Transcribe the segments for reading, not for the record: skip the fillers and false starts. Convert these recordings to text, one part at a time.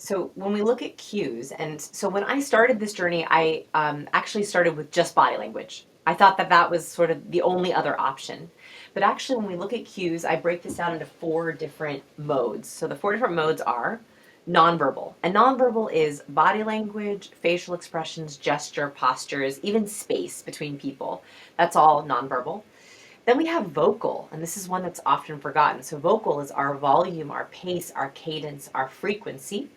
So when we look at cues, and so when I started this journey, I actually started with just body language. I thought that that was sort of the only other option. But actually, when we look at cues, I break this down into four different modes. So the four different modes are nonverbal. And nonverbal is body language, facial expressions, gesture, postures, even space between people. That's all nonverbal. Then we have vocal, and this is one that's often forgotten. So vocal is our volume, our pace, our cadence, our frequency.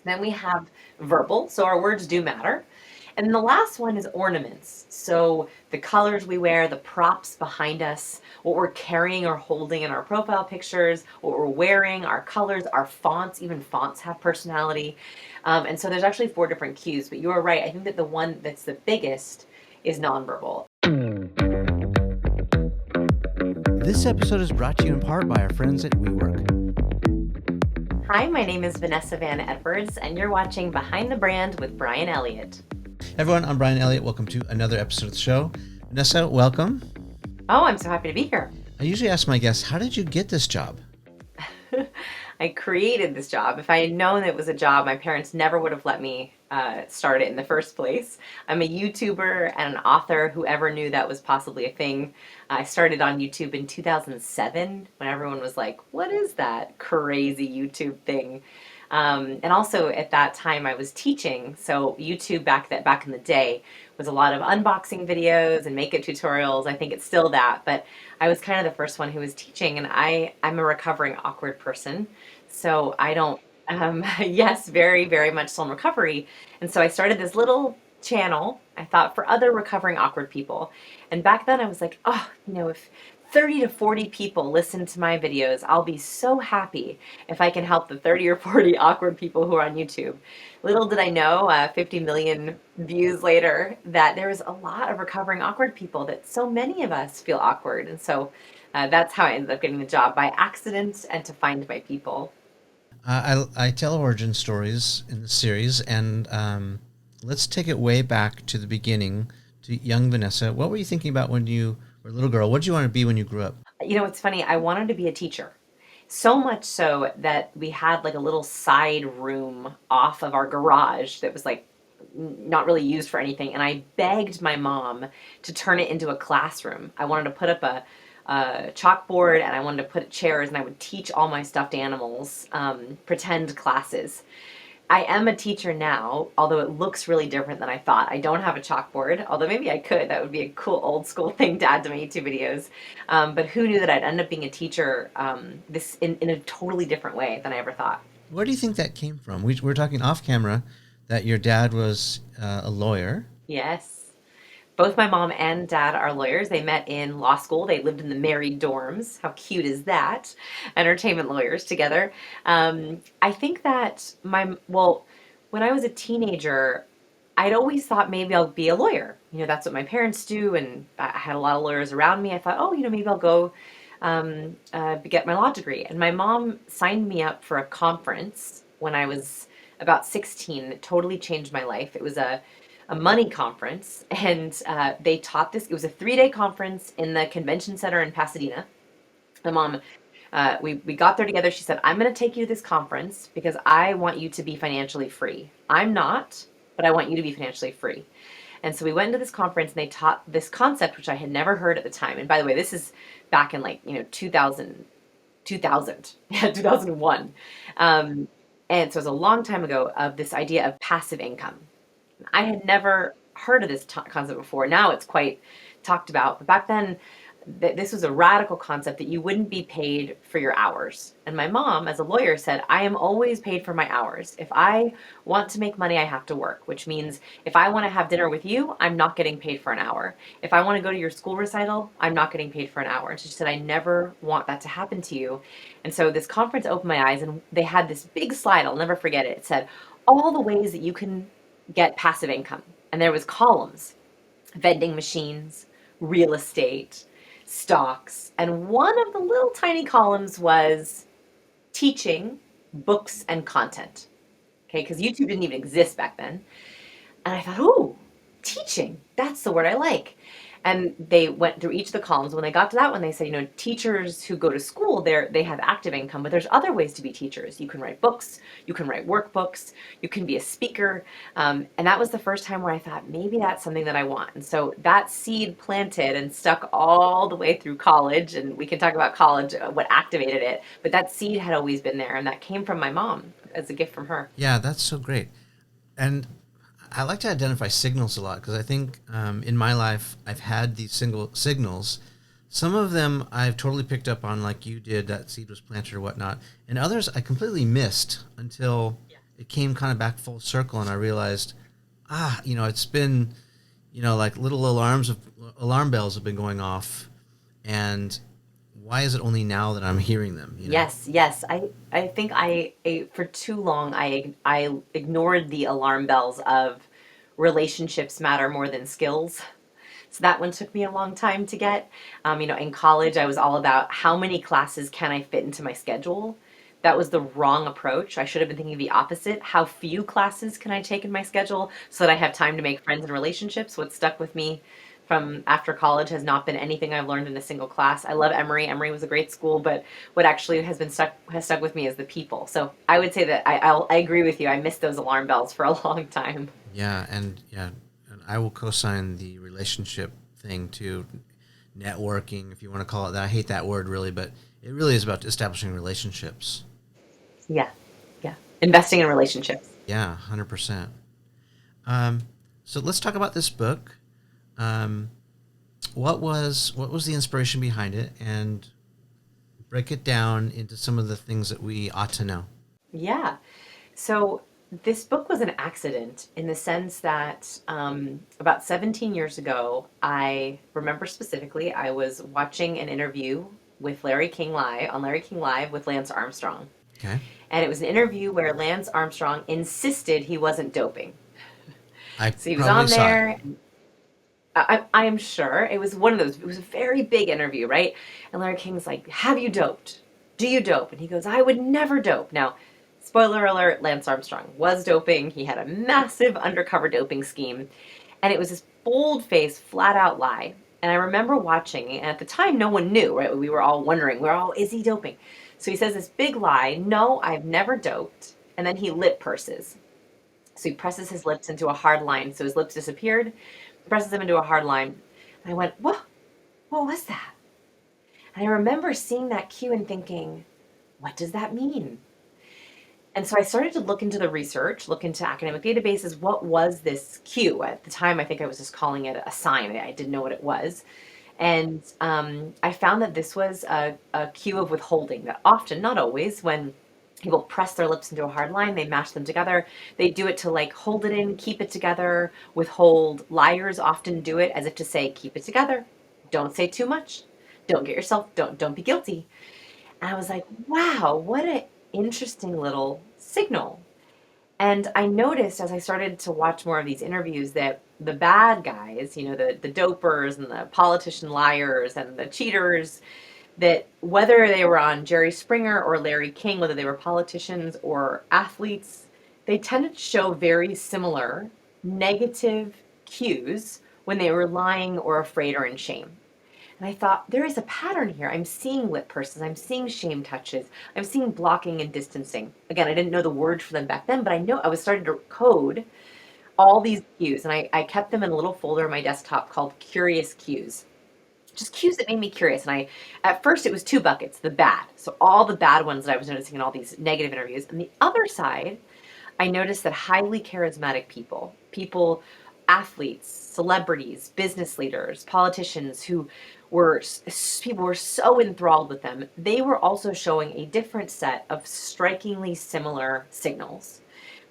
Then we have verbal, so our words do matter. And then the last one is ornaments. So the colors we wear, the props behind us, what we're carrying or holding in our profile pictures, what we're wearing, our colors, our fonts, even fonts have personality. And so there's actually four different cues, but you are right. I think that the one that's the biggest is nonverbal. This episode is brought to you in part by our friends at WeWork. Hi, my name is Vanessa Van Edwards, and you're watching Behind the Brand with Brian Elliott. Everyone, I'm Brian Elliott. Welcome to another episode of the show. Vanessa, welcome. Oh, I'm so happy to be here. I usually ask my guests, how did you get this job? I created this job. If I had known it was a job, my parents never would have let me start it in the first place. I'm a YouTuber and an author. Whoever knew that was possibly a thing. I started on YouTube in 2007 when everyone was like, what is that crazy YouTube thing? And also at that time I was teaching. So YouTube back in the day was a lot of unboxing videos and makeup tutorials. I think it's still that, but I was kind of the first one who was teaching, and I'm a recovering awkward person. So I don't, yes, very, very much so in recovery. And so I started this little channel, I thought, for other recovering awkward people. And back then I was like, oh, if 30 to 40 people listen to my videos, I'll be so happy if I can help the 30 or 40 awkward people who are on YouTube. Little did I know, 50 million views later, that there was a lot of recovering awkward people, that so many of us feel awkward. And so that's how I ended up getting the job, by accident and to find my people. I tell origin stories in the series, and let's take it way back to the beginning, to young Vanessa. What were you thinking about when you were a little girl? What did you want to be when you grew up? It's funny. I wanted to be a teacher. So much so that we had like a little side room off of our garage that was like not really used for anything. And I begged my mom to turn it into a classroom. I wanted to put up a chalkboard, and I wanted to put chairs, and I would teach all my stuffed animals, pretend classes. I am a teacher now, although it looks really different than I thought. I don't have a chalkboard, although maybe I could. That would be a cool old school thing to add to my YouTube videos. But who knew that I'd end up being a teacher this in a totally different way than I ever thought. Where do you think that came from? We were talking off camera that your dad was a lawyer. Yes. Both my mom and dad are lawyers. They met in law school. They lived in the married dorms. How cute is that? Entertainment lawyers together. I think that when I was a teenager, I'd always thought maybe I'll be a lawyer. That's what my parents do, and I had a lot of lawyers around me. I thought, oh, maybe I'll go get my law degree. And my mom signed me up for a conference when I was about 16. It totally changed my life. It was a money conference, and they taught this. It was a 3-day conference in the convention center in Pasadena. My mom, we got there together. She said, I'm going to take you to this conference because I want you to be financially free. I'm not, but I want you to be financially free. And so we went into this conference, and they taught this concept, which I had never heard at the time. And by the way, this is back in 2000, yeah, 2001. And so it was a long time ago, of this idea of passive income. I had never heard of this concept before. Now it's quite talked about. But back then, this was a radical concept that you wouldn't be paid for your hours. And my mom, as a lawyer, said, I am always paid for my hours. If I want to make money, I have to work, which means if I want to have dinner with you, I'm not getting paid for an hour. If I want to go to your school recital, I'm not getting paid for an hour. And she said, I never want that to happen to you. And so this conference opened my eyes, and they had this big slide. I'll never forget it. It said, all the ways that you can get passive income. And there was columns: vending machines, real estate, stocks. And one of the little tiny columns was teaching, books, and content. Okay, because YouTube didn't even exist back then. And I thought, oh, teaching, that's the word I like. And they went through each of the columns. When they got to that one, they said, teachers who go to school, they have active income, but there's other ways to be teachers. You can write books, you can write workbooks, you can be a speaker. And that was the first time where I thought, maybe that's something that I want. And so that seed planted and stuck all the way through college. And we can talk about college, what activated it. But that seed had always been there. And that came from my mom as a gift from her. Yeah, that's so great. And I like to identify signals a lot because I think in my life I've had these single signals. Some of them I've totally picked up on, like you did, that seed was planted or whatnot. And others I completely missed until it came kind of back full circle and I realized, it's been, like little alarm bells have been going off. And why is it only now that I'm hearing them? Yes, yes. I think for too long I ignored the alarm bells of relationships matter more than skills. So that one took me a long time to get. In college, I was all about how many classes can I fit into my schedule. That was the wrong approach. I should have been thinking the opposite. How few classes can I take in my schedule so that I have time to make friends and relationships? What stuck with me from after college has not been anything I've learned in a single class. I love Emory. Emory was a great school, but what actually has stuck with me is the people. So I would say that I agree with you. I missed those alarm bells for a long time. And I will co-sign the relationship thing too, networking, if you want to call it that. I hate that word really, but it really is about establishing relationships. Yeah, yeah. Investing in relationships. Yeah, 100%. So let's talk about this book. Um, what was the inspiration behind it, and break it down into some of the things that we ought to know. Yeah. So this book was an accident in the sense that about 17 years ago, I remember specifically, I was watching an interview with Larry King Live with Lance Armstrong. Okay. And it was an interview where Lance Armstrong insisted he wasn't doping. I So he was probably on saw it. there. I am sure it was one of those. It was a very big interview, right? And Larry King's like, "Have you doped? Do you dope?" And he goes, "I would never dope." Now, spoiler alert: Lance Armstrong was doping. He had a massive undercover doping scheme, and it was this bold-faced, flat-out lie. And I remember watching, and at the time, no one knew, right? We were all wondering, is he doping? So he says this big lie: "No, I've never doped." And then he lip purses. So he presses his lips into a hard line. So his lips disappeared, presses them into a hard line. And I went, what was that? And I remember seeing that cue and thinking, what does that mean? And so I started to look into the research, look into academic databases. What was this cue? At the time, I think I was just calling it a sign. I didn't know what it was. And I found that this was a cue of withholding, that often, not always, when people press their lips into a hard line, they mash them together. They do it to like hold it in, keep it together, withhold. Liars often do it as if to say, keep it together. Don't say too much. Don't be guilty. And I was like, wow, what an interesting little signal. And I noticed as I started to watch more of these interviews that the bad guys, the dopers and the politician liars and the cheaters, that whether they were on Jerry Springer or Larry King, whether they were politicians or athletes, they tended to show very similar negative cues when they were lying or afraid or in shame. And I thought, there is a pattern here. I'm seeing lip purses. I'm seeing shame touches. I'm seeing blocking and distancing. Again, I didn't know the word for them back then, but I know I was starting to code all these cues. And I kept them in a little folder on my desktop called Curious Cues. Just cues that made me curious. And at first it was two buckets, the bad. So all the bad ones that I was noticing in all these negative interviews. And the other side, I noticed that highly charismatic people, athletes, celebrities, business leaders, politicians people were so enthralled with them. They were also showing a different set of strikingly similar signals,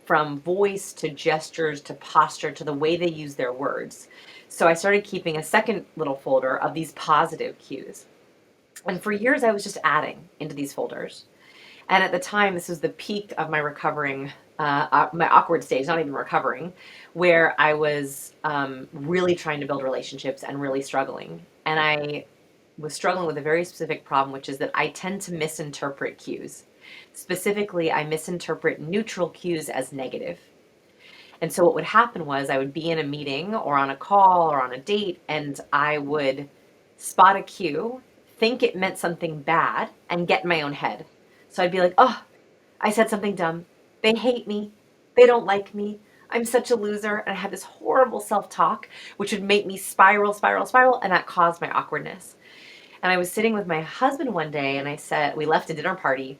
from voice to gestures to posture to the way they use their words. So I started keeping a second little folder of these positive cues. And for years, I was just adding into these folders. And at the time, this was the peak of my recovering, my awkward stage, not even recovering, where I was really trying to build relationships and really struggling. And I was struggling with a very specific problem, which is that I tend to misinterpret cues. Specifically, I misinterpret neutral cues as negative. And so what would happen was I would be in a meeting or on a call or on a date, and I would spot a cue, think it meant something bad, and get in my own head. So I'd be like, oh, I said something dumb. They hate me. They don't like me. I'm such a loser. And I had this horrible self talk, which would make me spiral, spiral, spiral. And that caused my awkwardness. And I was sitting with my husband one day and I said, we left a dinner party.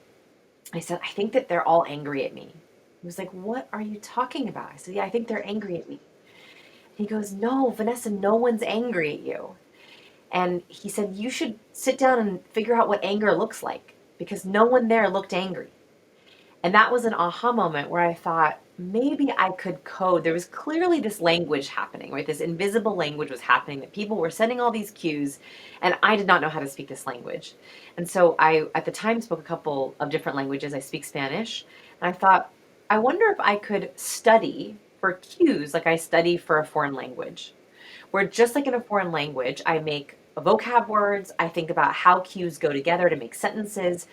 I said, I think that they're all angry at me. He was like, what are you talking about? I said, yeah, I think they're angry at me. He goes, no, Vanessa, no one's angry at you. And he said, you should sit down and figure out what anger looks like because no one there looked angry. And that was an aha moment where I thought maybe I could code. There was clearly this language happening, right? This invisible language was happening that people were sending all these cues, and I did not know how to speak this language. And so I, at the time, spoke a couple of different languages. I speak Spanish, and I thought, I wonder if I could study for cues like I study for a foreign language, where just like in a foreign language, I make vocab words, I think about how cues go together to make sentences,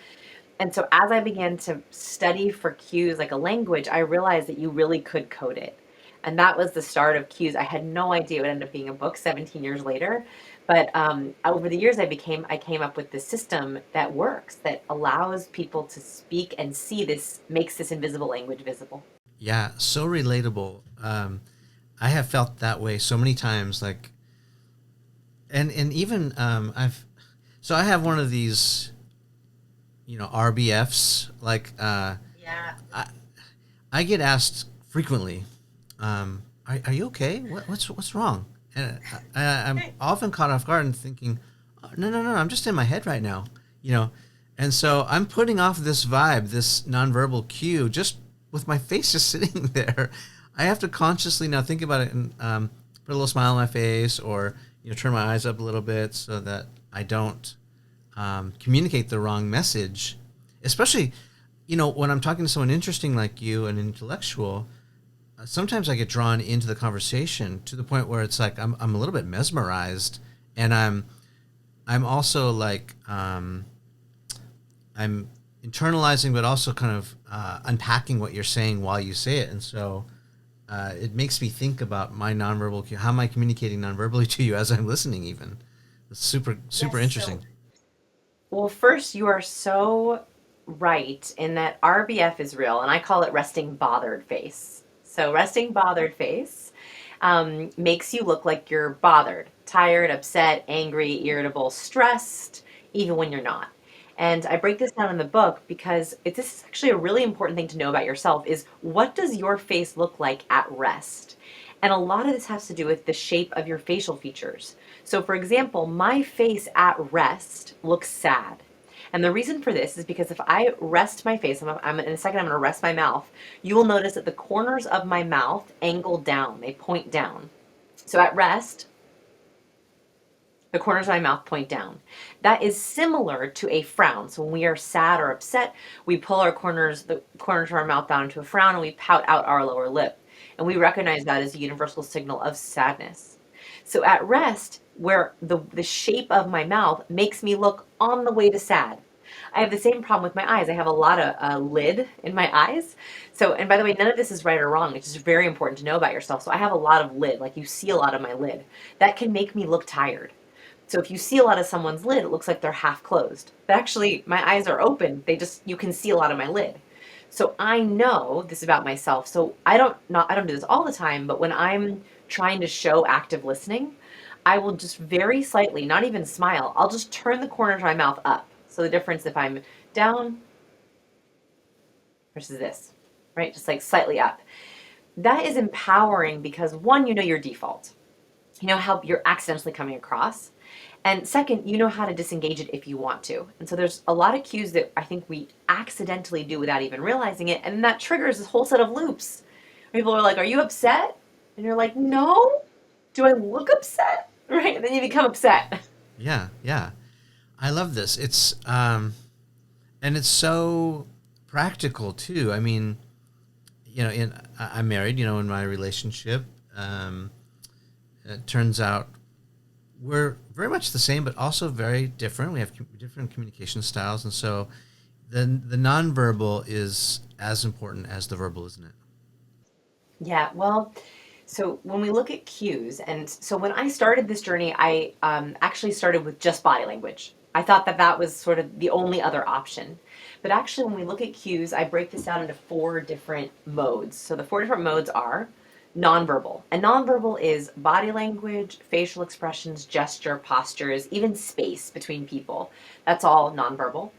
and so as I began to study for cues like a language, I realized that you really could code it. And that was the start of cues. I had no idea it would end up being a book 17 years later. But over the years, I came up with this system that works, that allows people to speak and see this, makes this invisible language visible. Yeah, so relatable. I have felt that way so many times. Like, and even so I have one of these, RBFs. Like, Yeah. I get asked frequently, are you okay? What's wrong? And I'm often caught off guard and thinking, oh, no, I'm just in my head right now, you know. And so I'm putting off this vibe, this nonverbal cue, just with my face just sitting there. I have to consciously now think about it and put a little smile on my face, or turn my eyes up a little bit so that I don't communicate the wrong message. Especially, when I'm talking to someone interesting like you, an intellectual. Sometimes I get drawn into the conversation to the point where it's like I'm a little bit mesmerized, and I'm also like I'm internalizing, but also kind of unpacking what you're saying while you say it, and so it makes me think about my nonverbal cue. How am I communicating nonverbally to you as I'm listening? Even it's super Yes. interesting. Well, first, you are so right in that RBF is real, and I call it resting bothered face. So, resting bothered face makes you look like you're bothered, tired, upset, angry, irritable, stressed, even when you're not. And I break this down in the book because this is actually a really important thing to know about yourself is what does your face look like at rest? And a lot of this has to do with the shape of your facial features. So, for example, my face at rest looks sad. And the reason for this is because if I rest my face, in a second, I'm going to rest my mouth, you will notice that the corners of my mouth angle down, they point down. So at rest, the corners of my mouth point down. That is similar to a frown. So when we are sad or upset, we pull the corners of our mouth down into a frown and we pout out our lower lip. And we recognize that as a universal signal of sadness. So at rest, where the shape of my mouth makes me look on the way to sad. I have the same problem with my eyes. I have a lot of lid in my eyes. So, and by the way, none of this is right or wrong. It's just very important to know about yourself. So I have a lot of lid, like you see a lot of my lid. That can make me look tired. So if you see a lot of someone's lid, it looks like they're half closed. But actually, my eyes are open. You can see a lot of my lid. So I know this about myself. So I don't do this all the time, but when I'm trying to show active listening, I will just very slightly, not even smile, I'll just turn the corner of my mouth up. So the difference if I'm down versus this, right? Just like slightly up. That is empowering because one, you know your default. You know how you're accidentally coming across. And second, you know how to disengage it if you want to. And so there's a lot of cues that I think we accidentally do without even realizing it. And that triggers this whole set of loops. People are like, are you upset? And you're like, no. Do I look upset? Right? And then you become upset. Yeah. I love this. And it's so practical too. I mean, I'm married. In my relationship, it turns out we're very much the same, but also very different. We have different communication styles, and so the nonverbal is as important as the verbal, isn't it? Yeah, well, so when we look at cues, and so when I started this journey, I actually started with just body language. I thought that that was sort of the only other option. But actually, when we look at cues, I break this down into four different modes. So the four different modes are nonverbal. And nonverbal is body language, facial expressions, gesture, postures, even space between people. That's all nonverbal.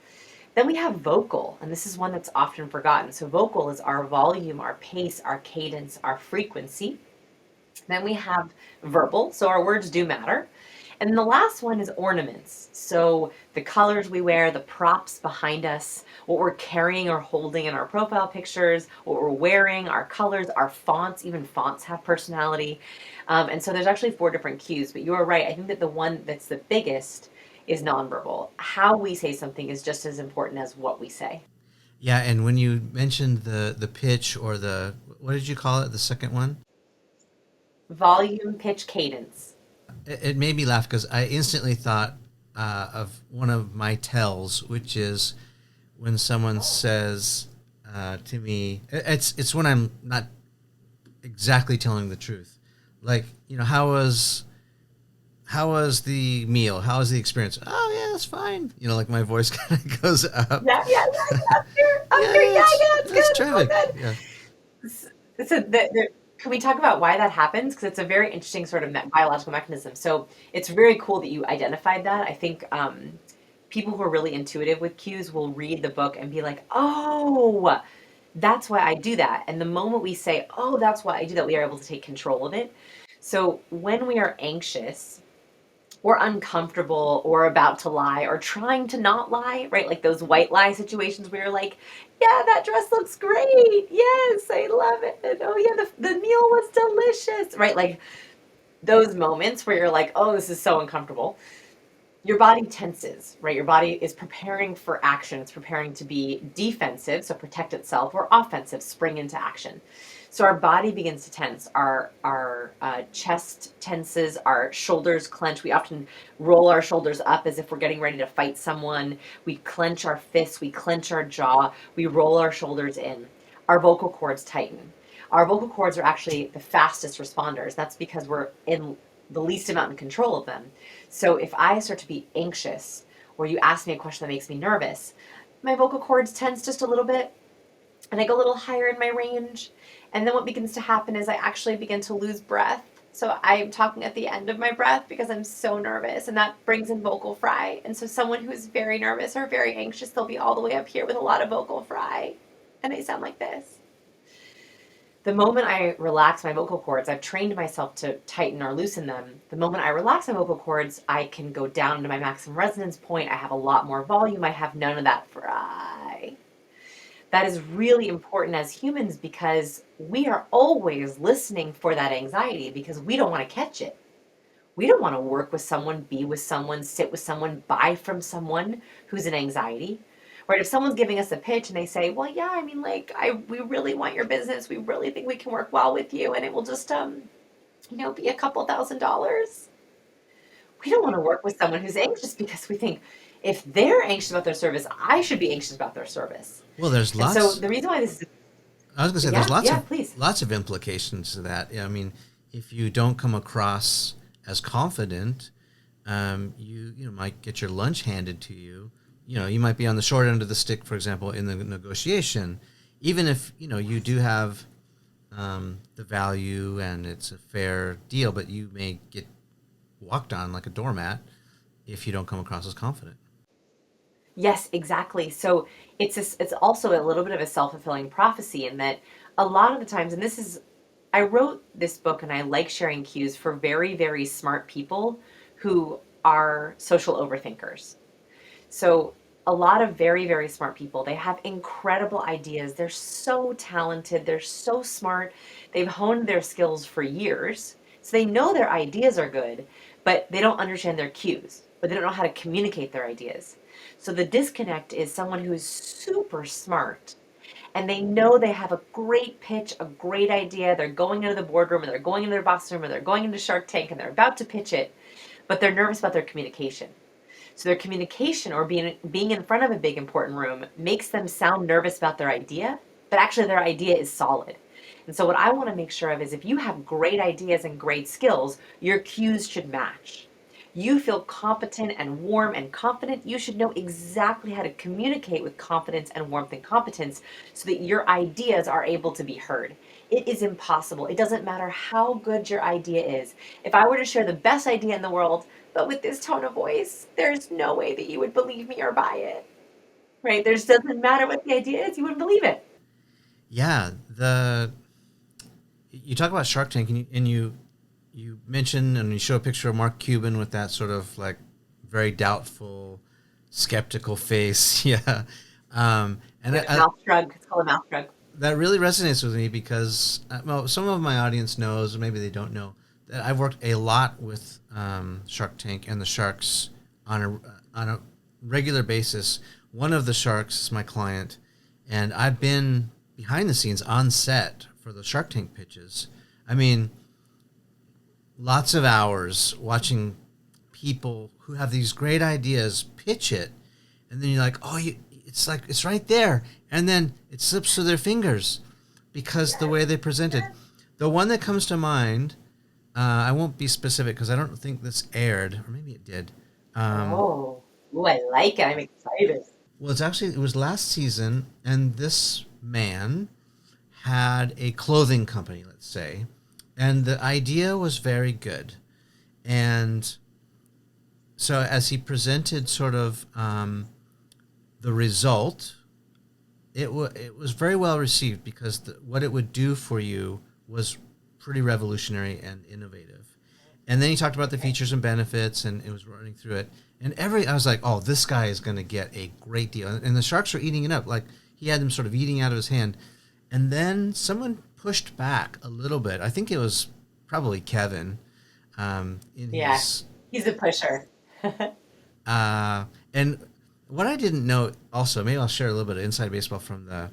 Then we have vocal, and this is one that's often forgotten. So, vocal is our volume, our pace, our cadence, our frequency. Then we have verbal, so our words do matter. And then the last one is ornaments. So, the colors we wear, the props behind us, what we're carrying or holding in our profile pictures, what we're wearing, our colors, our fonts, even fonts have personality. And so, there's actually four different cues, but you're right. I think that the one that's the biggest is nonverbal. How we say something is just as important as what we say. Yeah, and when you mentioned the pitch or the what did you call it, the second one? Volume, pitch, cadence. It made me laugh because I instantly thought of one of my tells, which is when someone says to me, it's when I'm not exactly telling the truth. Like, how was the meal? How was the experience? Oh yeah, it's fine. Like my voice kind of goes up. Yeah, yeah, yeah, yeah. I'm Yeah, here. Yeah, it's yeah, it's that's good. It's all terrific. good. Yeah. So, can we talk about why that happens? Because it's a very interesting sort of biological mechanism. So, it's very cool that you identified that. I think people who are really intuitive with cues will read the book and be like, oh, that's why I do that. And the moment we say, oh, that's why I do that, we are able to take control of it. So, when we are anxious, or uncomfortable or about to lie or trying to not lie, right? Like those white lie situations where you're like, yeah, that dress looks great. Yes, I love it. Oh, yeah, the meal was delicious, right? Like those moments where you're like, oh, this is so uncomfortable. Your body tenses, right? Your body is preparing for action. It's preparing to be defensive, so protect itself, or offensive, spring into action. So our body begins to tense. Our chest tenses. Our shoulders clench. We often roll our shoulders up as if we're getting ready to fight someone. We clench our fists. We clench our jaw. We roll our shoulders in. Our vocal cords tighten. Our vocal cords are actually the fastest responders. That's because we're in the least amount in control of them. So if I start to be anxious, or you ask me a question that makes me nervous, my vocal cords tense just a little bit, and I go a little higher in my range. And then what begins to happen is I actually begin to lose breath. So I'm talking at the end of my breath because I'm so nervous, and that brings in vocal fry. And so someone who is very nervous or very anxious, they'll be all the way up here with a lot of vocal fry, and they sound like this. The moment I relax my vocal cords, I've trained myself to tighten or loosen them. The moment I relax my vocal cords, I can go down to my maximum resonance point. I have a lot more volume. I have none of that fry. That is really important as humans because we are always listening for that anxiety because we don't want to catch it. We don't want to work with someone, be with someone, sit with someone, buy from someone who's in anxiety. Right? If someone's giving us a pitch and they say, "Well, yeah, I mean, like, we really want your business. We really think we can work well with you, and it will just, be a couple $1,000s." We don't want to work with someone who's anxious because we think if they're anxious about their service, I should be anxious about their service. Well, there's And so lots. the reason why this is, I was gonna say there's yeah, yeah, please. lots of implications to that. I mean, if you don't come across as confident, you might get your lunch handed to you. You might be on the short end of the stick, for example, in the negotiation, even if you do have the value and it's a fair deal, but you may get walked on like a doormat if you don't come across as confident. Yes, exactly. So it's also a little bit of a self-fulfilling prophecy in that a lot of the times, and this is, I wrote this book and I like sharing cues for very, very smart people who are social overthinkers. So a lot of very, very smart people, they have incredible ideas. They're so talented. They're so smart. They've honed their skills for years. So they know their ideas are good, but they don't understand their cues, or they don't know how to communicate their ideas. So the disconnect is someone who is super smart and they know they have a great pitch, a great idea. They're going into the boardroom, or they're going into their boss room, or they're going into Shark Tank, and they're about to pitch it, but they're nervous about their communication. So their communication, or being in front of a big important room, makes them sound nervous about their idea, but actually their idea is solid. And so, what I want to make sure of is if you have great ideas and great skills, your cues should match. You feel competent and warm and confident. You should know exactly how to communicate with confidence and warmth and competence so that your ideas are able to be heard. It is impossible. It doesn't matter how good your idea is. If I were to share the best idea in the world, but with this tone of voice, there's no way that you would believe me or buy it. Right? There's doesn't matter what the idea is, you wouldn't believe it. Yeah, the you talk about Shark Tank, and you mention and you show a picture of Mark Cuban with that sort of like very doubtful, skeptical face. Yeah, and Yeah, mouth shrug. It's called a mouth shrug. that really resonates with me because well, some of my audience knows, or maybe they don't know, that I've worked a lot with Shark Tank and the sharks on a regular basis. One of the sharks is my client, and I've been behind the scenes on set for the Shark Tank pitches. I mean, lots of hours watching people who have these great ideas pitch it, and then you're like, oh, it's like it's right there, and then it slips through their fingers because the way they presented. The one that comes to mind, I won't be specific because I don't think this aired, or maybe it did. Um, Oh, ooh, I like it. I'm excited. well, it was last season, and this man had a clothing company, let's say, and the idea was very good. And so as he presented sort of the result, it was very well received because what it would do for you was pretty revolutionary and innovative. And then he talked about the features and benefits, and it was running through it. And I was like, oh, this guy is going to get a great deal. And the sharks are eating it up. Like he had them sort of eating out of his hand. And then someone pushed back a little bit. I think it was probably Kevin in Yeah, his he's a pusher. and what I didn't know also, maybe I'll share a little bit of inside baseball from the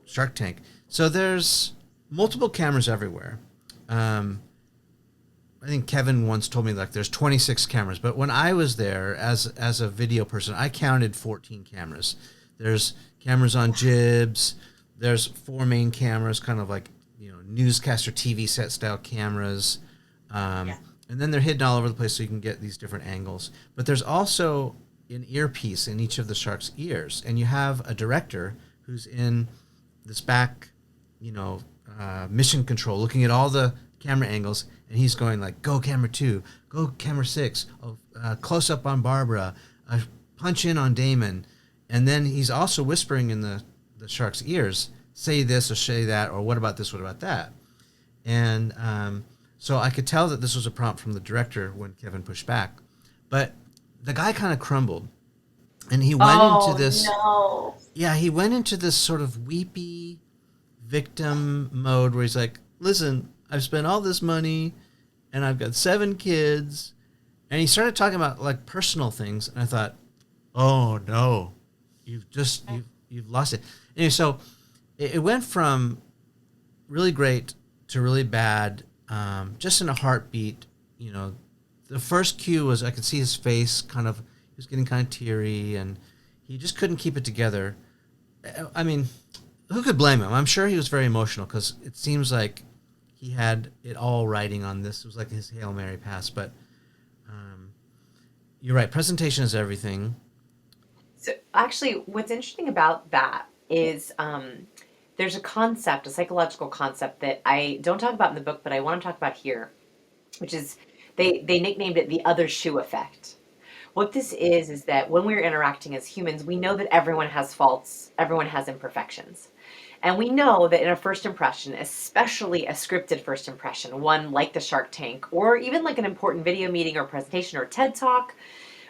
Shark Tank. So there's multiple cameras everywhere. Um, I think Kevin once told me like there's 26 cameras, but when I was there as a video person, I counted 14 cameras. There's cameras on jibs. There's four main cameras, kind of like newscaster TV set style cameras. Yeah. And then they're hidden all over the place so you can get these different angles. But there's also an earpiece in each of the shark's ears, and you have a director who's in this back, mission control, looking at all the camera angles, and he's going like, "Go camera 2, go camera 6, oh, close up on Barbara, punch in on Damon," and then he's also whispering in the shark's ears, "Say this or say that, or what about this? What about that?" And so I could tell that this was a prompt from the director when Kevin pushed back. But the guy kind of crumbled. And he went into Oh this, no. yeah, he went into this sort of weepy victim mode where he's like, listen, I've spent all this money and I've got 7 kids. And he started talking about like personal things. And I thought, oh no, you've lost it. Anyway, so it went from really great to really bad, just in a heartbeat. The first cue was I could see his face kind of, he was getting kind of teary, and he just couldn't keep it together. I mean, who could blame him? I'm sure he was very emotional because it seems like he had it all riding on this. It was like his Hail Mary pass. But you're right. Presentation is everything. So actually, what's interesting about that is there's a concept, a psychological concept that I don't talk about in the book, but I want to talk about here, which is they nicknamed it the other shoe effect. What this is that when we're interacting as humans, we know that everyone has faults, everyone has imperfections. And we know that in a first impression, especially a scripted first impression, one like the Shark Tank, or even like an important video meeting or presentation or TED Talk,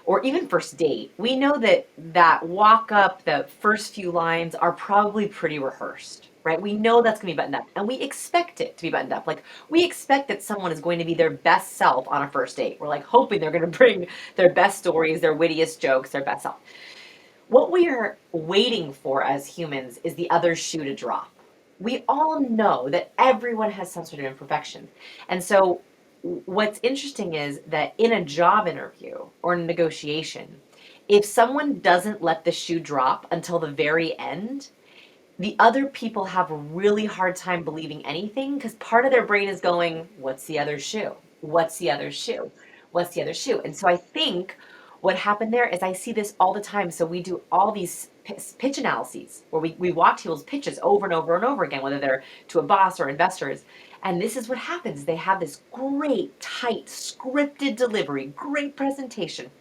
or even first date, we know that that walk up, the first few lines are probably pretty rehearsed, right? We know that's going to be buttoned up, and we expect it to be buttoned up. Like we expect that someone is going to be their best self on a first date. We're like hoping they're going to bring their best stories, their wittiest jokes, their best self. What we are waiting for as humans is the other shoe to drop. We all know that everyone has some sort of imperfection. And so, what's interesting is that in a job interview or a negotiation, if someone doesn't let the shoe drop until the very end, the other people have a really hard time believing anything because part of their brain is going, what's the other shoe? What's the other shoe? What's the other shoe? And so I think what happened there is I see this all the time. So we do all these pitch analyses where we watch people's pitches over and over and over again, whether they're to a boss or investors. And this is what happens. They have this great, tight, scripted delivery, great presentation,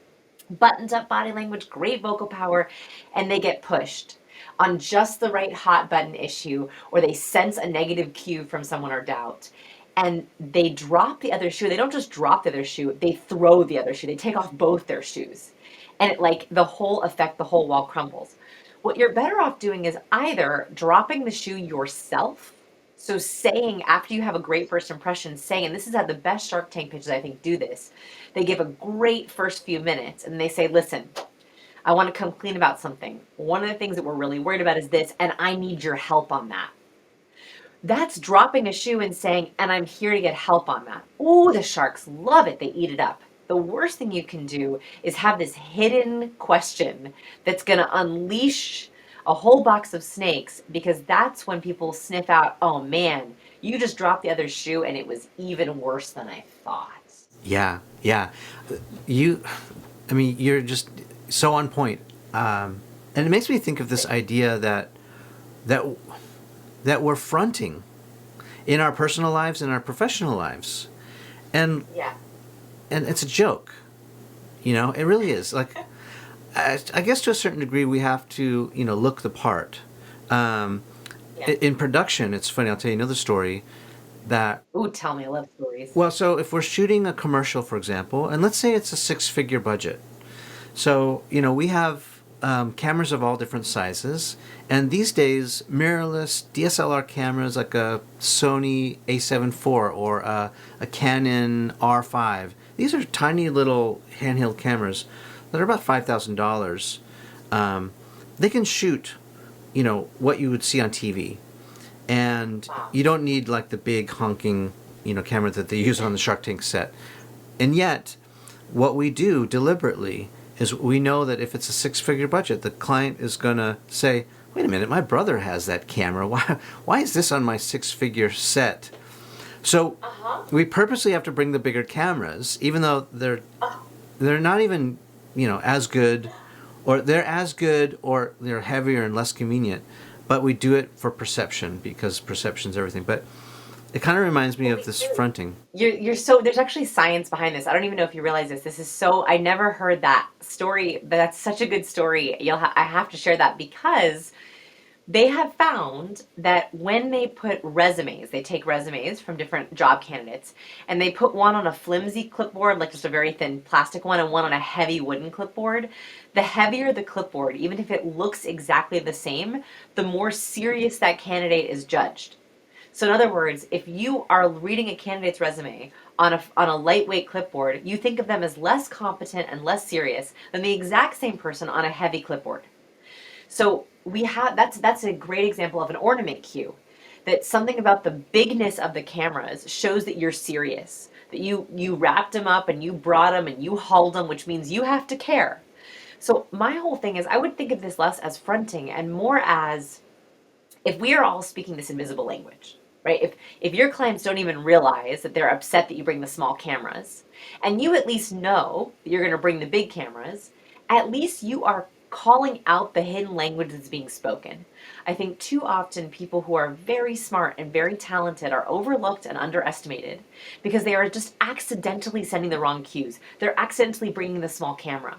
buttoned up body language, great vocal power, and they get pushed on just the right hot button issue, or they sense a negative cue from someone or doubt. And they drop the other shoe. They don't just drop the other shoe, they throw the other shoe. They take off both their shoes. And it like the whole effect, the whole wall crumbles. What you're better off doing is either dropping the shoe yourself. So saying after you have a great first impression, saying, and this is how the best Shark Tank pitches I think do this, they give a great first few minutes and they say, listen, I want to come clean about something. One of the things that we're really worried about is this, and I need your help on that. That's dropping a shoe and saying, and I'm here to get help on that. Oh, the sharks love it. They eat it up. The worst thing you can do is have this hidden question that's going to unleash a whole box of snakes, because that's when people sniff out, oh man, you just dropped the other shoe and it was even worse than I thought. Yeah, yeah. You, I mean, you're just so on point. And it makes me think of this idea that that we're fronting in our personal lives and our professional lives, and Yeah. and it's a joke. It really is. Like, I guess to a certain degree, we have to look the part. Um, Yeah. in production, it's funny. I'll tell you another story that. Ooh, tell me, I love stories. Well, so if we're shooting a commercial, for example, and let's say it's a six-figure budget. So, we have cameras of all different sizes. And these days, mirrorless DSLR cameras like a Sony A7 IV or a Canon R5, these are tiny little handheld cameras that are about $5,000. They can shoot, what you would see on TV. And Wow. you don't need like the big honking, camera that they use on the Shark Tank set. And yet, what we do deliberately is we know that if it's a six-figure budget, the client is going to say, wait a minute, my brother has that camera. Why is this on my six-figure set? So we purposely have to bring the bigger cameras, even though they're not even, as good, or they're heavier and less convenient. But we do it for perception, because perception's everything. But it kind of reminds me of this fronting. You're so there's actually science behind this. I don't even know if you realize this. This is so I never heard that story, but that's such a good story. I have to share that because they have found that when they put resumes, they take resumes from different job candidates and they put one on a flimsy clipboard, like just a very thin plastic one, and one on a heavy wooden clipboard. The heavier the clipboard, even if it looks exactly the same, the more serious that candidate is judged. So in other words, if you are reading a candidate's resume on a lightweight clipboard, you think of them as less competent and less serious than the exact same person on a heavy clipboard. So we have that's a great example of an ornament cue. That something about the bigness of the cameras shows that you're serious. That you wrapped them up and you brought them and you hauled them, which means you have to care. So my whole thing is I would think of this less as fronting and more as if we are all speaking this invisible language, right? If your clients don't even realize that they're upset that you bring the small cameras, and you at least know that you're going to bring the big cameras, at least you are calling out the hidden language that's being spoken. I think too often people who are very smart and very talented are overlooked and underestimated because they are just accidentally sending the wrong cues. They're accidentally bringing the small camera,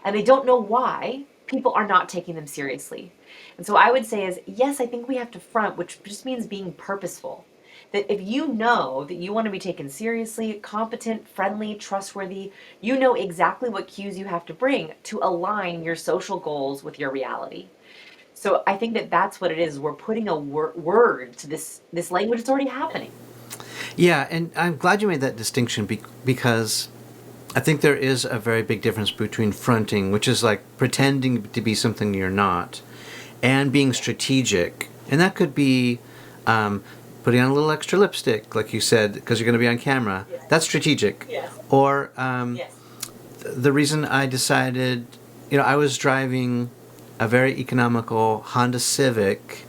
and they don't know why people are not taking them seriously. And so I would say is, yes, I think we have to front, which just means being purposeful. That if you know that you want to be taken seriously, competent, friendly, trustworthy, you know exactly what cues you have to bring to align your social goals with your reality. So I think that that's what it is. We're putting a word to this language that's already happening. Yeah, and I'm glad you made that distinction because I think there is a very big difference between fronting, which is like pretending to be something you're not, and being strategic. And that could be putting on a little extra lipstick, like you said, because you're going to be on camera. Yes. That's strategic. Yes. Or Yes. the reason I decided, I was driving a very economical Honda Civic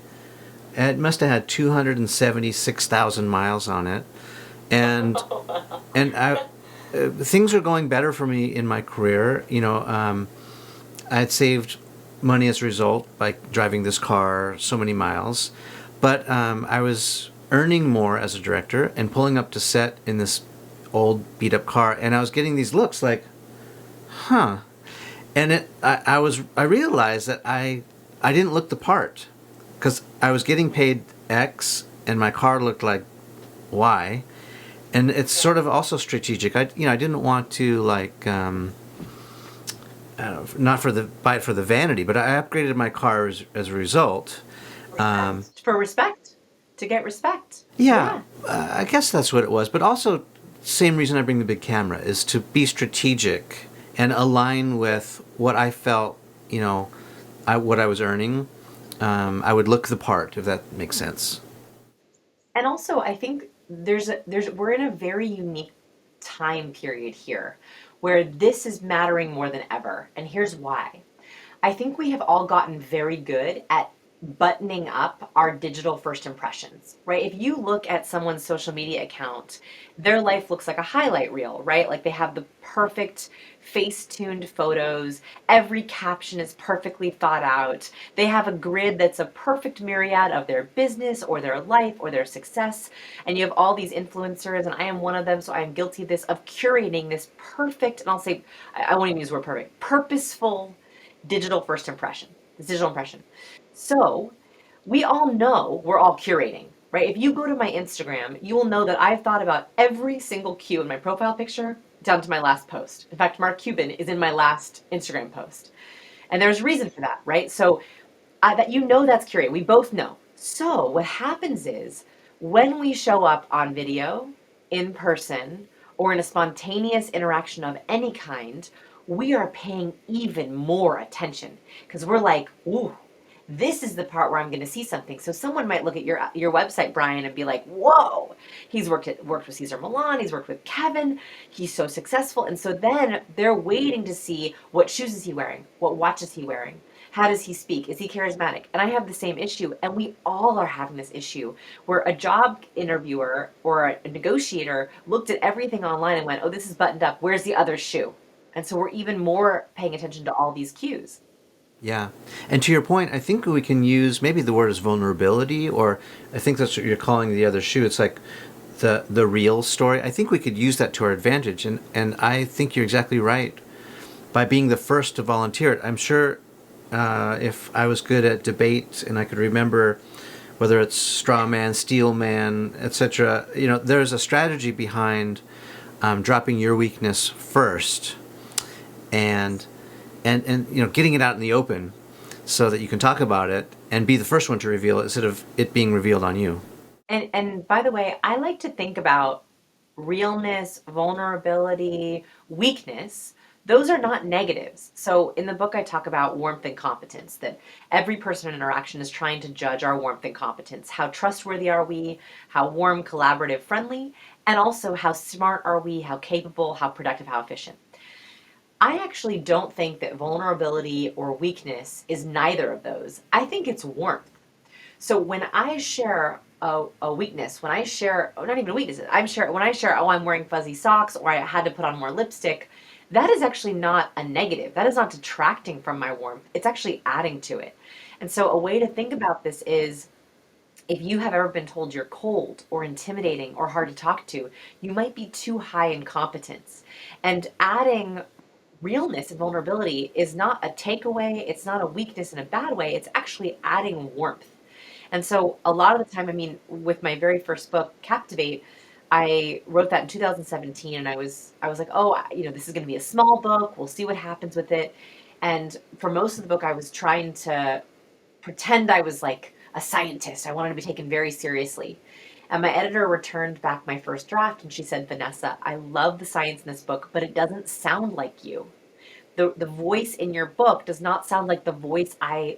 It must have had 276,000 miles on it, and and things were going better for me in my career. I had saved money as a result by driving this car so many miles, but I was earning more as a director and pulling up to set in this old beat up car, and I was getting these looks like, huh. And I realized that I didn't look the part because I was getting paid X and my car looked like Y, and it's sort of also strategic. I didn't want to like I don't know, not for the buy it for the vanity, but I upgraded my car as a result. Um, Respect. For respect. To get respect. yeah, Yeah. I guess that's what it was. But also, same reason I bring the big camera is to be strategic and align with what I felt. What I was earning. I would look the part, if that makes sense. And also, I think we're in a very unique time period here where this is mattering more than ever. And here's why. I think we have all gotten very good at buttoning up our digital first impressions, right? If you look at someone's social media account, their life looks like a highlight reel, right? Like they have the perfect face tuned photos. Every caption is perfectly thought out. They have a grid that's a perfect myriad of their business or their life or their success. And you have all these influencers, and I am one of them, so I am guilty of this, of curating this perfect, and I'll say, I won't even use the word perfect, purposeful digital first impression, this digital impression. So we all know we're all curating, right? If you go to my Instagram, you will know that I've thought about every single cue in my profile picture down to my last post. In fact, Mark Cuban is in my last Instagram post. And there's reason for that, right? So that you know that's curated. We both know. So what happens is when we show up on video, in person, or in a spontaneous interaction of any kind, we are paying even more attention because we're like, ooh, this is the part where I'm going to see something. So someone might look at your website, Brian, and be like, "Whoa, he's worked with Caesar Milan, he's worked with Kevin, he's so successful." And so then they're waiting to see what shoes is he wearing, what watch is he wearing, how does he speak, is he charismatic? And I have the same issue, and we all are having this issue where a job interviewer or a negotiator looked at everything online and went, "Oh, this is buttoned up. Where's the other shoe?" And so we're even more paying attention to all these cues. Yeah. And to your point, I think we can use maybe the word is vulnerability, or I think that's what you're calling the other shoe. It's like the real story. I think we could use that to our advantage. And I think you're exactly right. By being the first to volunteer, I'm sure if I was good at debate and I could remember whether it's straw man, steel man, etc., there's a strategy behind dropping your weakness first and and getting it out in the open so that you can talk about it and be the first one to reveal it instead of it being revealed on you. And by the way, I like to think about realness, vulnerability, weakness. Those are not negatives. So in the book, I talk about warmth and competence, that every person in interaction is trying to judge our warmth and competence. How trustworthy are we? How warm, collaborative, friendly? And also, how smart are we? How capable, how productive, how efficient? I actually don't think that vulnerability or weakness is neither of those. I think it's warmth. So when I share a weakness, when I share, oh, not even a weakness, when I share, oh, I'm wearing fuzzy socks or I had to put on more lipstick, that is actually not a negative. That is not detracting from my warmth. It's actually adding to it. And so a way to think about this is if you have ever been told you're cold or intimidating or hard to talk to, you might be too high in competence. And adding realness and vulnerability is not a takeaway, it's not a weakness in a bad way, it's actually adding warmth. And so a lot of the time, I mean, with my very first book, Captivate, I wrote that in 2017 and I was like, "Oh, this is going to be a small book. We'll see what happens with it." And for most of the book I was trying to pretend I was like a scientist. I wanted to be taken very seriously. And my editor returned back my first draft and she said, "Vanessa, I love the science in this book, but it doesn't sound like you. The voice in your book does not sound like the voice I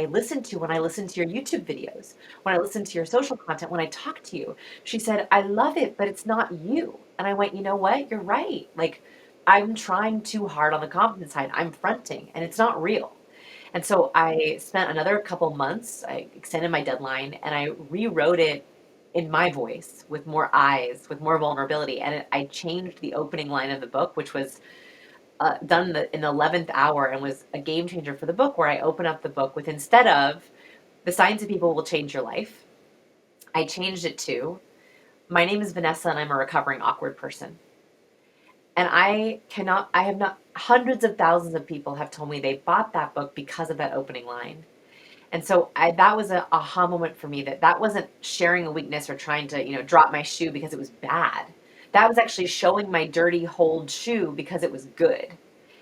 listen to when I listen to your YouTube videos, when I listen to your social content, when I talk to you." She said, "I love it, but it's not you." And I went, "You know what? You're right. Like I'm trying too hard on the confidence side. I'm fronting and it's not real." And so I spent another couple months, I extended my deadline, and I rewrote it in my voice with more eyes, with more vulnerability. And I changed the opening line of the book, which was done in the 11th hour and was a game changer for the book, where I open up the book with, instead of "the signs of people will change your life," I changed it to, "My name is Vanessa and I'm a recovering awkward person." And I have not, hundreds of thousands of people have told me they bought that book because of that opening line. And so that was a aha moment for me, that wasn't sharing a weakness or trying to, drop my shoe because it was bad. That was actually showing my dirty, holed shoe because it was good.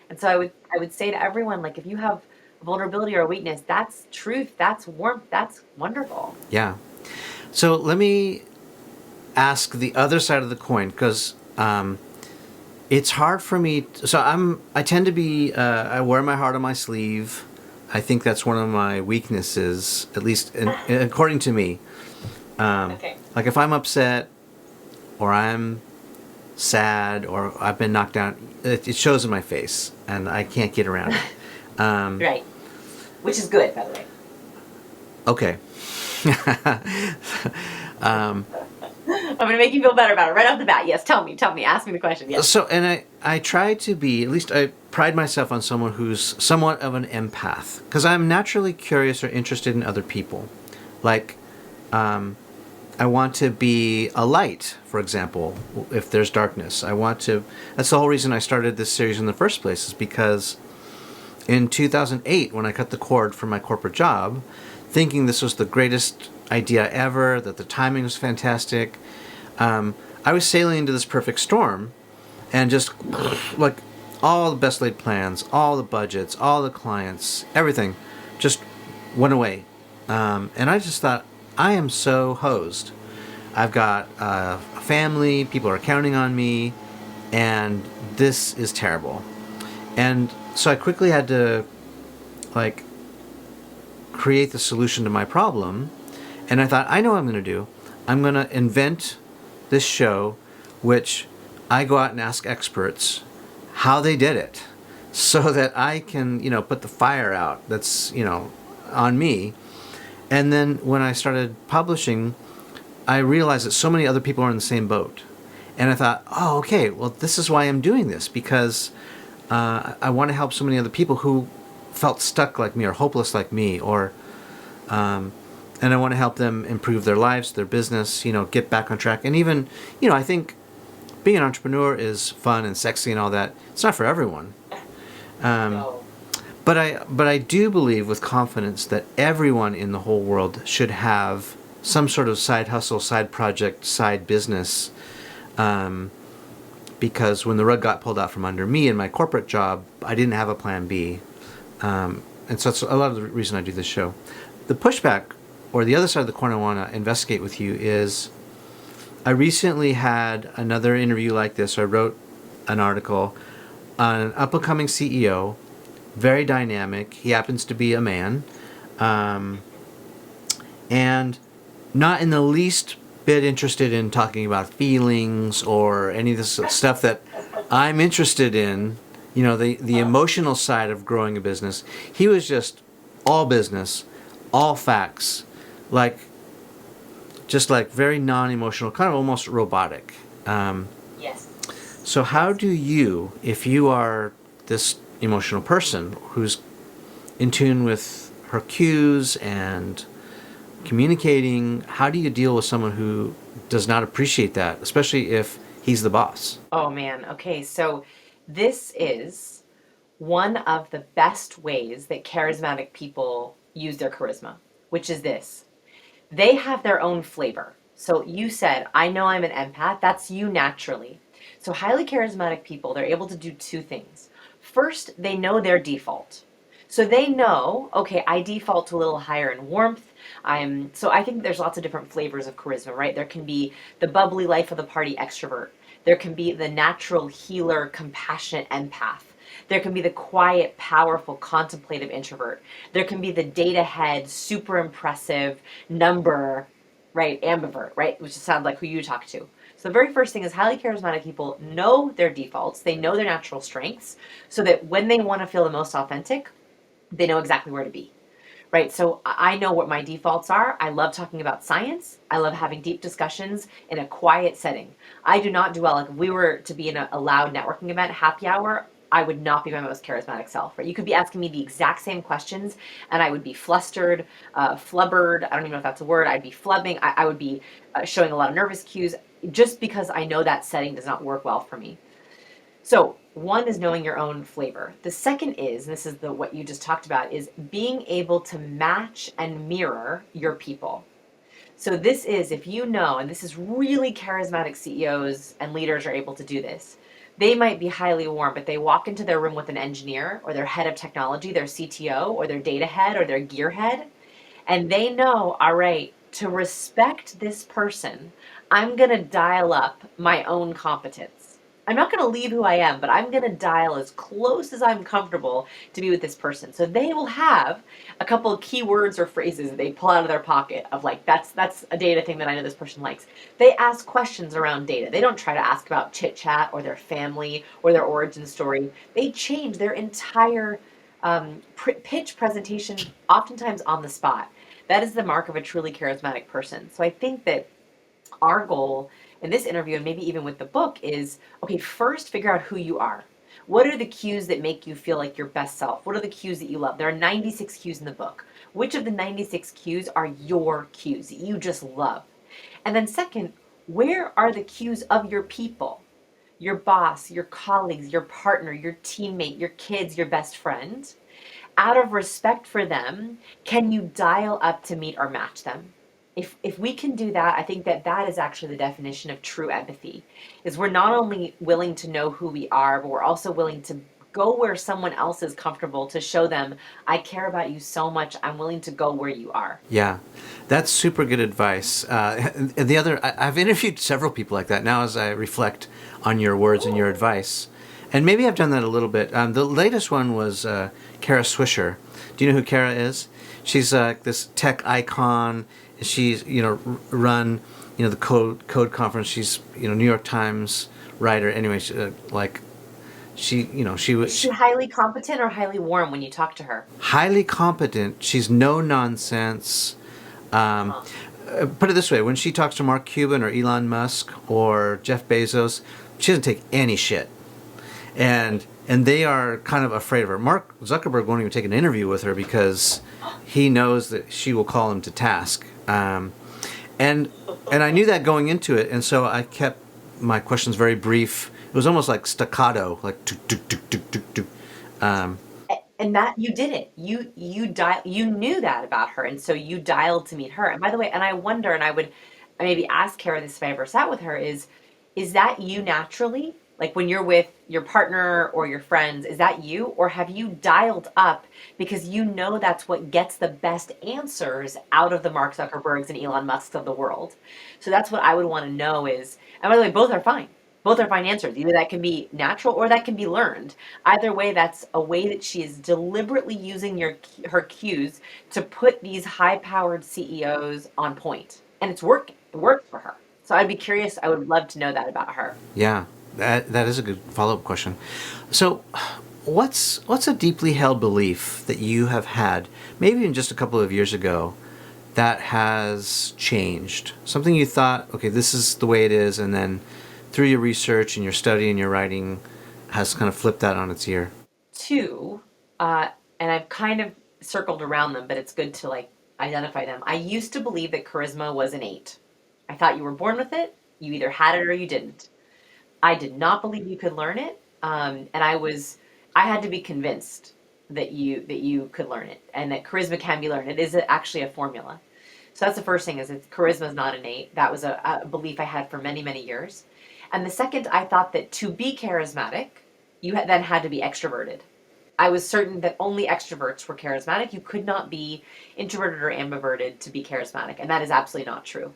And so I would say to everyone, like, if you have vulnerability or a weakness, that's truth, that's warmth, that's wonderful. Yeah. So let me ask the other side of the coin, because it's hard for me. I tend to be. I wear my heart on my sleeve. I think that's one of my weaknesses, at least according to me. Okay. Like if I'm upset, or I'm sad, or I've been knocked down, it shows in my face, and I can't get around it. Right. Which is good, by the way. Okay. I'm going to make you feel better about it right off the bat. Yes, tell me, ask me the question. Yes. So, and I try to be, at least I pride myself on someone who's somewhat of an empath, because I'm naturally curious or interested in other people. Like, I want to be a light, for example, if there's darkness. That's the whole reason I started this series in the first place, is because in 2008, when I cut the cord from my corporate job, thinking this was the greatest idea ever, that the timing was fantastic, I was sailing into this perfect storm, and just like all the best laid plans, all the budgets, all the clients, everything just went away. And I just thought, I am so hosed. I've got a family, people are counting on me, and this is terrible. And so I quickly had to, like, create the solution to my problem. And I thought, I know what I'm going to do. I'm going to invent this show, which I go out and ask experts how they did it, so that I can, put the fire out that's, on me. And then when I started publishing, I realized that so many other people are in the same boat. And I thought, oh, okay, well, this is why I'm doing this, because I want to help so many other people who felt stuck like me or hopeless like me, or and I want to help them improve their lives, their business, get back on track. And even, I think being an entrepreneur is fun and sexy and all that. It's not for everyone. No. But I do believe with confidence that everyone in the whole world should have some sort of side hustle, side project, side business. Because when the rug got pulled out from under me in my corporate job, I didn't have a plan B. And so that's a lot of the reason I do this show. The pushback, or the other side of the coin I want to investigate with you, is I recently had another interview like this. I wrote an article on an up-and-coming CEO, very dynamic. He happens to be a man, and not in the least bit interested in talking about feelings or any of this stuff that I'm interested in, the emotional side of growing a business. He was just all business, all facts, just very non-emotional, kind of almost robotic. Yes. So how do you, if you are this emotional person who's in tune with her cues and communicating, how do you deal with someone who does not appreciate that, especially if he's the boss? Oh man. Okay. So this is one of the best ways that charismatic people use their charisma, which is this: they have their own flavor. So you said, I know I'm an empath. That's you naturally. So highly charismatic people, they're able to do two things. First, they know their default. So they know, okay, I default to a little higher in warmth. So I think there's lots of different flavors of charisma, right? There can be the bubbly life of the party extrovert. There can be the natural healer, compassionate empath. There can be the quiet, powerful, contemplative introvert. There can be the data head, super impressive number, right? Ambivert, right? Which sounds like who you talk to. So the very first thing is, highly charismatic people know their defaults. They know their natural strengths, so that when they want to feel the most authentic, they know exactly where to be. Right. So I know what my defaults are. I love talking about science. I love having deep discussions in a quiet setting. I do not do well. Like if we were to be in a loud networking event, happy hour, I would not be my most charismatic self. Right. You could be asking me the exact same questions and I would be flustered, flubbered. I don't even know if that's a word. I'd be flubbing. I would be showing a lot of nervous cues just because I know that setting does not work well for me. So one is knowing your own flavor. The second is, and this is the what you just talked about, is being able to match and mirror your people. So this is if you know, and this is really charismatic CEOs and leaders are able to do this. They might be highly warm, but they walk into their room with an engineer or their head of technology, their CTO or their data head or their gear head, and they know, all right, to respect this person, I'm going to dial up my own competence. I'm not going to leave who I am, but I'm going to dial as close as I'm comfortable to be with this person. So they will have a couple of keywords or phrases that they pull out of their pocket of like that's a data thing that I know this person likes. They ask questions around data. They don't try to ask about chit chat or their family or their origin story. They change their entire pitch presentation oftentimes on the spot. That is the mark of a truly charismatic person. So I think that our goal in this interview, and maybe even with the book, is okay, first figure out who you are. What are the cues that make you feel like your best self? What are the cues that you love? There are 96 cues in the book. Which of the 96 cues are your cues that you just love? And then, second, where are the cues of your people? Your boss, your colleagues, your partner, your teammate, your kids, your best friend? Out of respect for them, can you dial up to meet or match them? If we can do that, I think that that is actually the definition of true empathy. Is we're not only willing to know who we are, but we're also willing to go where someone else is comfortable to show them, I care about you so much, I'm willing to go where you are. Yeah, that's super good advice. And the other, I've interviewed several people like that now as I reflect on your words and your advice. And maybe I've done that a little bit. The latest one was Kara Swisher. Do you know who Kara is? She's this tech icon. She's, run, the code conference. She's, New York Times writer. Anyway, she Is was she highly competent or highly warm when you talk to her? highly competent. She's no nonsense. Um, Huh. Put it this way: when she talks to Mark Cuban or Elon Musk or Jeff Bezos, she doesn't take any shit, and they are kind of afraid of her. Mark Zuckerberg won't even take an interview with her because he knows that she will call him to task. And and I knew that going into it, and so I kept my questions very brief. It was almost like staccato, like tuk, tuk, tuk, tuk, tuk, tuk. Um, And that you did it. You knew that about her, and so you dialed to meet her. And by the way, and I wonder, and I maybe ask Kara this if I ever sat with her, is that you naturally? Like when you're with your partner or your friends, is that you? Or have you dialed up because you know that's what gets the best answers out of the Mark Zuckerbergs and Elon Musks of the world? So that's what I would want to know is, and by the way, both are fine. Both are fine answers. Either that can be natural or that can be learned. Either way, that's a way that she is deliberately using her cues to put these high-powered CEOs on point. And it's working. It works for her. So I'd be curious. I would love to know that about her. yeah, that is a good follow up question. So, what's a deeply held belief that you have had, maybe even just a couple of years ago, that has changed? Something you thought, okay, this is the way it is, and then through your research and your study and your writing, has kind of flipped that on its ear. Two, and I've kind of circled around them, but it's good to like identify them. I used to believe that charisma was innate. I thought you were born with it. You either had it or you didn't. I did not believe you could learn it, and I had to be convinced that you could learn it and that charisma can be learned. It is actually a formula. So that's the first thing is that charisma is not innate. That was a belief I had for many many years. And the second, I thought that to be charismatic, then had to be extroverted. I was certain that only extroverts were charismatic. You could not be introverted or ambiverted to be charismatic, and that is absolutely not true.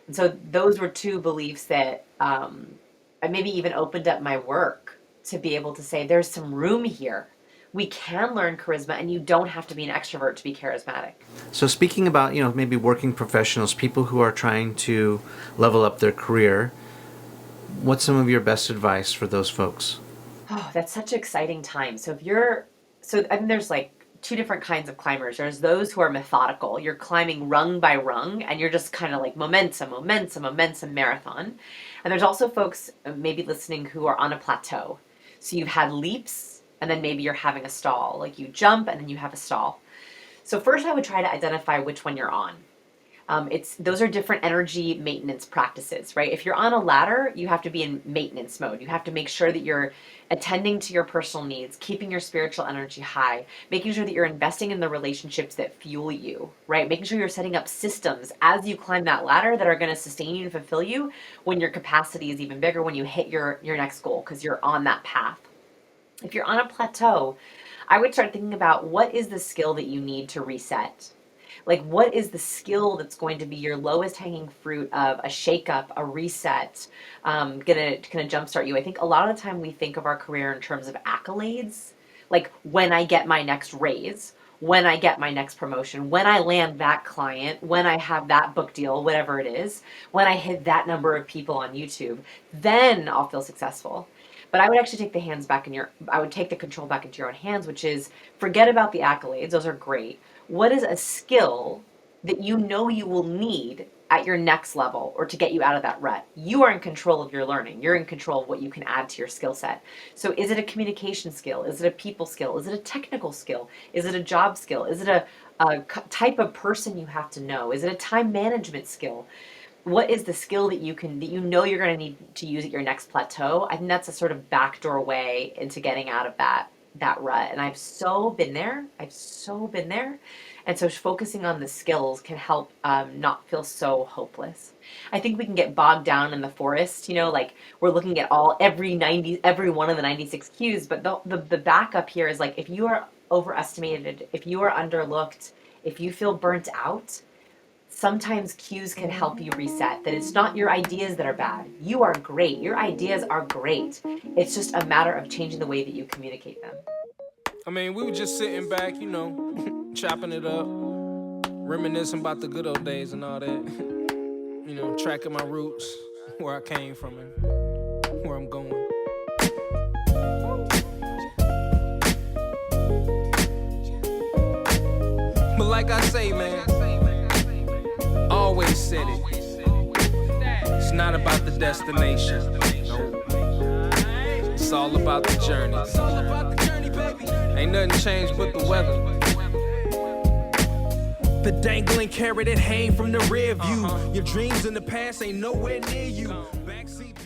And so those were two beliefs that I maybe even opened up my work to be able to say there's some room here. We can learn charisma, and you don't have to be an extrovert to be charismatic. So, speaking about maybe working professionals, people who are trying to level up their career, what's some of your best advice for those folks? Oh, that's such an exciting time. So if you're, so I mean, there's like two different kinds of climbers. There's those who are methodical. You're climbing rung by rung, and you're just kind of like momentum marathon. And there's also folks maybe listening who are on a plateau. So you've had leaps, and then maybe you're having a stall. Like you jump, and then you have a stall. So first, I would try to identify which one you're on. Those are different energy maintenance practices, right? If you're on a ladder, you have to be in maintenance mode. You have to make sure that you're attending to your personal needs, keeping your spiritual energy high, making sure that you're investing in the relationships that fuel you, right? Making sure you're setting up systems as you climb that ladder that are going to sustain you and fulfill you when your capacity is even bigger, when you hit your next goal, because you're on that path. If you're on a plateau, I would start thinking about what is the skill that you need to reset. Like, what is the skill that's going to be your lowest hanging fruit of a shakeup, a reset, gonna jumpstart you? I think a lot of the time we think of our career in terms of accolades, like when I get my next raise, when I get my next promotion, when I land that client, when I have that book deal, whatever it is, when I hit that number of people on YouTube, then I'll feel successful. But I would actually take I would take the control back into your own hands, which is forget about the accolades. Those are great. What is a skill that you know you will need at your next level or to get you out of that rut? You are in control of your learning. You're in control of what you can add to your skill set. So is it a communication skill? Is it a people skill? Is it a technical skill? Is it a job skill? Is it a type of person you have to know? Is it a time management skill? What is the skill that you know you're going to need to use at your next plateau? I think that's a sort of backdoor way into getting out of that rut. And I've so been there. And so focusing on the skills can help not feel so hopeless. I think we can get bogged down in the forest, like we're looking at every one of the 96 cues, but the backup here is like if you are overestimated, if you are underlooked, if you feel burnt out, sometimes cues can help you reset. That it's not your ideas that are bad. You are great. Your ideas are great. It's just a matter of changing the way that you communicate them. I mean, we were just sitting back, chopping it up, reminiscing about the good old days and all that. Tracking my roots, where I came from and where I'm going. But like I say, man, always said it. It's not about the destination. It's all about the journey. Ain't nothing changed but the weather. The dangling carrot that hang from the rear view. Your dreams in the past ain't nowhere near you. Backseat.